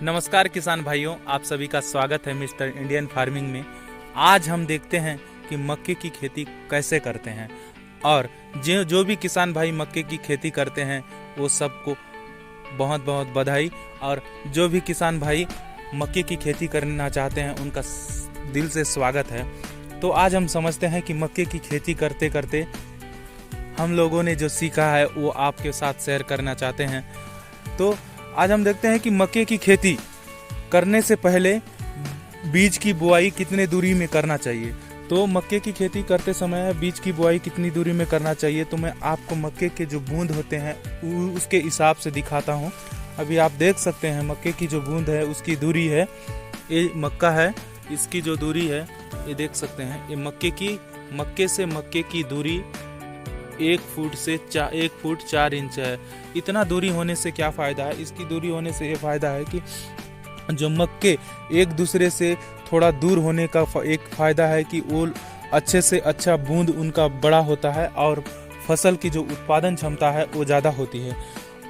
नमस्कार किसान भाइयों, आप सभी का स्वागत है मिस्टर इंडियन फार्मिंग में। आज हम देखते हैं कि मक्के की खेती कैसे करते हैं और जो भी किसान भाई मक्के की खेती करते हैं वो सबको बहुत बहुत बधाई। और जो भी किसान भाई मक्के की खेती करना चाहते हैं उनका दिल से स्वागत है। तो आज हम समझते हैं कि मक्के की खेती करते करते हम लोगों ने जो सीखा है वो आपके साथ शेयर करना चाहते हैं। तो आज हम देखते हैं कि मक्के की खेती करने से पहले बीज की बुआई कितने दूरी में करना चाहिए। तो मक्के की खेती करते समय बीज की बुआई कितनी दूरी में करना चाहिए तो मैं आपको मक्के के जो बूंद होते हैं उसके हिसाब से दिखाता हूँ। अभी आप देख सकते हैं मक्के की जो बूंद है उसकी दूरी है, ये मक्का है, इसकी जो दूरी है ये देख सकते हैं। ये मक्के से मक्के की दूरी 1 फुट 4 इंच है। इतना दूरी होने से क्या फ़ायदा है? इसकी दूरी होने से ये फ़ायदा है कि जो मक्के एक दूसरे से थोड़ा दूर होने का एक फ़ायदा है कि वो अच्छे से अच्छा बूंद उनका बड़ा होता है और फसल की जो उत्पादन क्षमता है वो ज़्यादा होती है।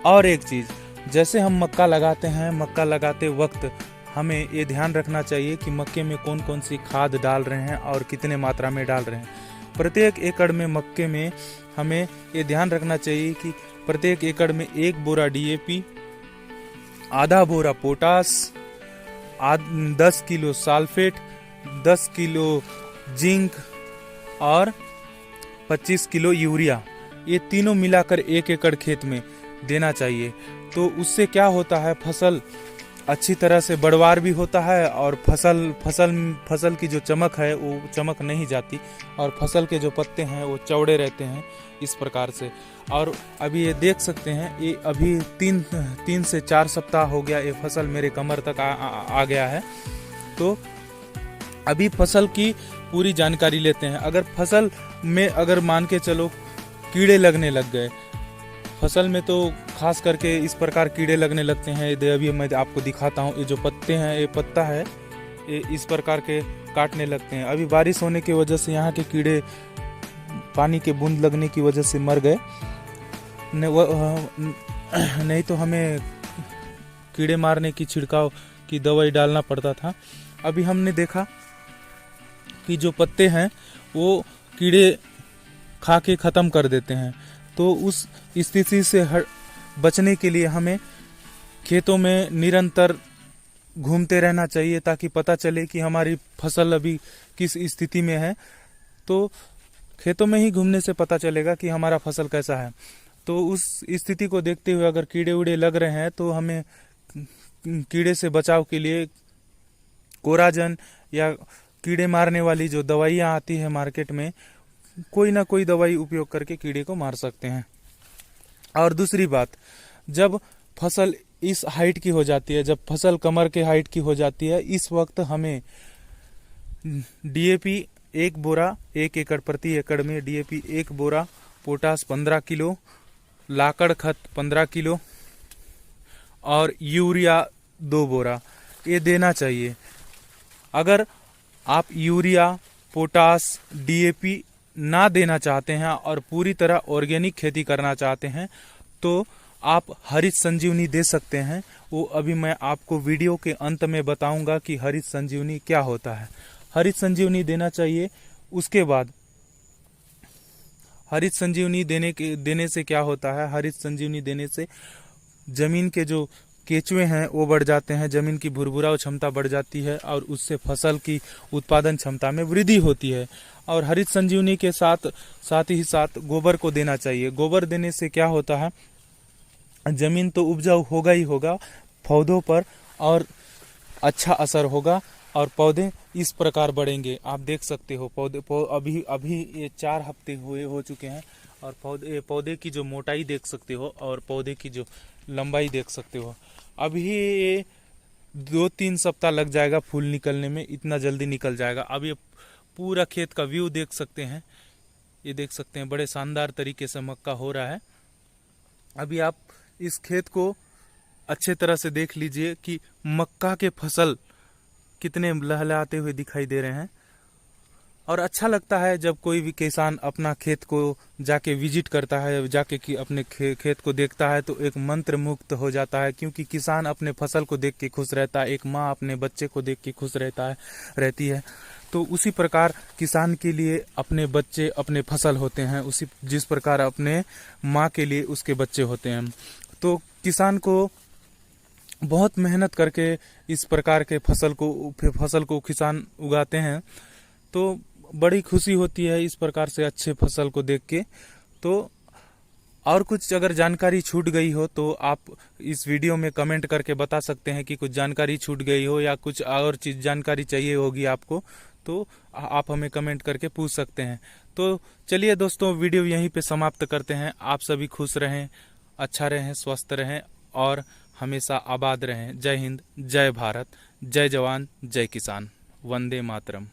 और एक चीज़, जैसे हम मक्का लगाते हैं, मक्का लगाते वक्त हमें ये ध्यान रखना चाहिए कि मक्के में कौन कौन सी खाद डाल रहे हैं और कितने मात्रा में डाल रहे हैं। प्रत्येक एकड़ में मक्के में हमें ये ध्यान रखना चाहिए कि प्रत्येक एकड़ में 1 बोरा DAP, आधा बोरा potash, 10 kilo sulphate, 10 kilo zinc और 25 किलो यूरिया, ये तीनों मिलाकर 1 एकड़ खेत में देना चाहिए। तो उससे क्या होता है, फसल अच्छी तरह से बढ़वार भी होता है और फसल की जो चमक है वो चमक नहीं जाती और फसल के जो पत्ते हैं वो चौड़े रहते हैं इस प्रकार से। और अभी ये देख सकते हैं, ये अभी 3 से 4 सप्ताह हो गया, ये फसल मेरे कमर तक आ गया है। तो अभी फसल की पूरी जानकारी लेते हैं। अगर फसल में अगर मान के चलो कीड़े लगने लग गए फसल में, तो खास करके इस प्रकार कीड़े लगने लगते हैं। ये अभी मैं आपको दिखाता हूँ, ये जो पत्ते हैं, ये पत्ता है, ये इस प्रकार के काटने लगते हैं। अभी बारिश होने की वजह से यहाँ के कीड़े पानी के बूंद लगने की वजह से मर गए, नहीं तो हमें कीड़े मारने की छिड़काव की दवाई डालना पड़ता था। अभी हमने देखा कि जो पत्ते हैं वो कीड़े खा के ख़त्म कर देते हैं। तो उस स्थिति से बचने के लिए हमें खेतों में निरंतर घूमते रहना चाहिए ताकि पता चले कि हमारी फसल अभी किस स्थिति में है। तो खेतों में ही घूमने से पता चलेगा कि हमारा फसल कैसा है। तो उस स्थिति को देखते हुए अगर कीड़े उड़े लग रहे हैं तो हमें कीड़े से बचाव के लिए कोराजन या कीड़े मारने वाली जो दवाइयाँ आती है मार्केट में, कोई ना कोई दवाई उपयोग करके कीड़े को मार सकते हैं। और दूसरी बात, जब फसल इस हाइट की हो जाती है, जब फसल कमर के हाइट की हो जाती है, इस वक्त हमें DAP 1 बोरा 1 एकड़ प्रति एकड़ में DAP 1 बोरा, पोटास 15 किलो, लाकड़ खत 15 किलो और यूरिया 2 बोरा ये देना चाहिए। अगर आप यूरिया, पोटास, DAP ना देना चाहते हैं और पूरी तरह ऑर्गेनिक खेती करना चाहते हैं तो आप हरित संजीवनी दे सकते हैं। वो अभी मैं आपको वीडियो के अंत में बताऊंगा कि हरित संजीवनी क्या होता है। हरित संजीवनी देना चाहिए। उसके बाद हरित संजीवनी देने से क्या होता है, हरित संजीवनी देने से जमीन के जो केचुए हैं वो बढ़ जाते हैं, जमीन की भुरभुराव क्षमता बढ़ जाती है और उससे फसल की उत्पादन क्षमता में वृद्धि होती है। और हरित संजीवनी के साथ ही गोबर को देना चाहिए। गोबर देने से क्या होता है, जमीन तो उपजाऊ होगा ही होगा, पौधों पर और अच्छा असर होगा और पौधे इस प्रकार बढ़ेंगे। आप देख सकते हो अभी ये 4 हफ्ते हो चुके हैं और पौधे की जो मोटाई देख सकते हो और पौधे की जो लंबाई देख सकते हो। अभी ये 2-3 सप्ताह लग जाएगा फूल निकलने में, इतना जल्दी निकल जाएगा। अब ये पूरा खेत का व्यू देख सकते हैं, ये देख सकते हैं बड़े शानदार तरीके से मक्का हो रहा है। अभी आप इस खेत को अच्छे तरह से देख लीजिए कि मक्का के फसल कितने लहलहाते हुए दिखाई दे रहे हैं। और अच्छा लगता है जब कोई भी किसान अपना खेत को जाके विजिट करता है, जाके कि अपने खेत को देखता है तो एक मंत्र मुक्त हो जाता है, क्योंकि किसान अपने फसल को देख के खुश रहता है, एक माँ अपने बच्चे को देख के खुश रहती है। तो उसी प्रकार किसान के लिए अपने बच्चे अपने फसल होते हैं, उसी जिस प्रकार अपने माँ के लिए उसके बच्चे होते हैं। तो किसान को बहुत मेहनत करके इस प्रकार के फसल को किसान उगाते हैं, तो बड़ी खुशी होती है इस प्रकार से अच्छे फसल को देख के। तो और कुछ अगर जानकारी छूट गई हो तो आप इस वीडियो में कमेंट करके बता सकते हैं कि कुछ जानकारी छूट गई हो या कुछ और चीज़ जानकारी चाहिए होगी आपको, तो आप हमें कमेंट करके पूछ सकते हैं। तो चलिए दोस्तों, वीडियो यहीं पे समाप्त करते हैं। आप सभी खुश रहें, अच्छा रहें, स्वस्थ रहें और हमेशा आबाद रहें। जय हिंद, जय भारत, जय जवान, जय किसान, वंदे मातरम।